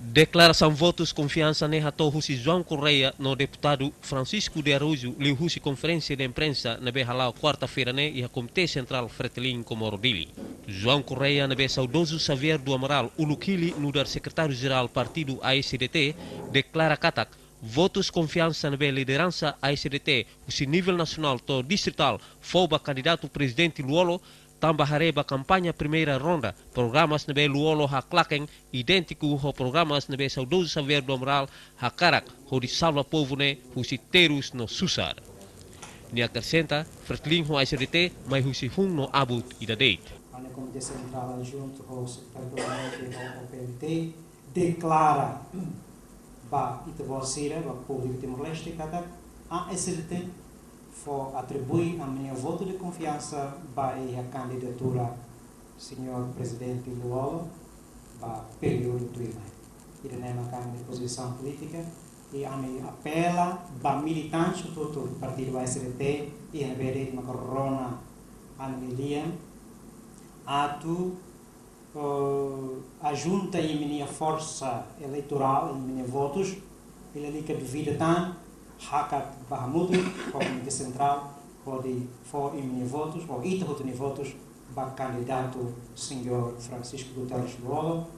Declaração votos confiança ne hatou Russi João Correia no deputado Francisco de Araújo liu Russi conferência de imprensa na Behalau quarta-feira ne e a Comitê Central Fretilin Comorodili. João Correia na saudoso Xavier do Amaral Ulukili no dar secretário-geral partido AICDT declara katak votos confiança na liderança AICDT Russi nível nacional to distrital foba candidato presidente Luolo tambah hareba campanha primeira ronda, programas nebe Luolo haklaken, idêntico ao programas nebe saudoso Xavier do Amaral hakarak, ho de salva povo ne, husi terus no susar. Ni acrescenta, Fretilin ho AICDT, mas husi hung no abut idadeit. A Comitê Central junto ao secretário do PLT declara ba Itaboacira, ba público Timor-Leste, cada a AICDT for atribuir a minha voto de confiança para a candidatura senhor presidente Luolo para o período do IME. Ele não é uma posição política e a minha apela para militantes do partido AICDT e a ver uma corona a minha ato a junta e minha força eleitoral e minha votos ele ali que duvida tanto Hakat Bahamudu, o Comitê Central, pode for em minha votos, ou ita de votos, para candidato senhor Francisco Guterres Luolo,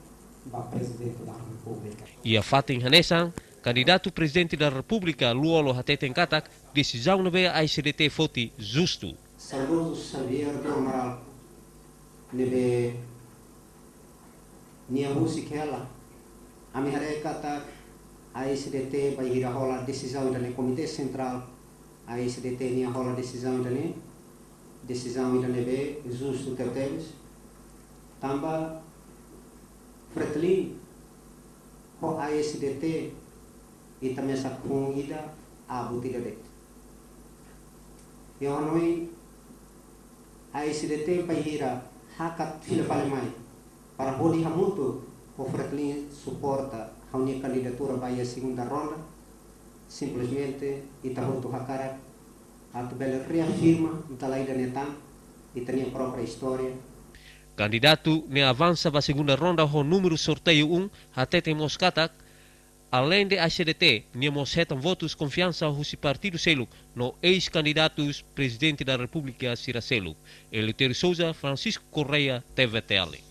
para presidente da República. E a Fatin Hanesan, candidato presidente da República Luolo Hateten Katak, decisão na veia AICDT foti justo. Saudoso Xavier do Amaral, nebe Nia Rusikela, a minha Katak, a AICDT vai ir a rola decisão do Comitê Central, a AICDT nem a rola decisão do nebe justo que temos, também Fretilin, o AICDT e também essa comida a botida de. E onde a AICDT vai ir a hakat fila palemai para poder muito o Fretilin suporta a minha candidatura para a segunda ronda, simplesmente Itahutu Hakara, a tabela reafirma da lei da Netan e tem a própria história. Candidato ne avança para a segunda ronda o número sorteio 1, até temos katak, além de AICDT, nemos retam votos confiança ao partido Seluk, no ex-candidatos presidente da República Sira Seluk, Eleutério Souza, Francisco Correia, TVTL.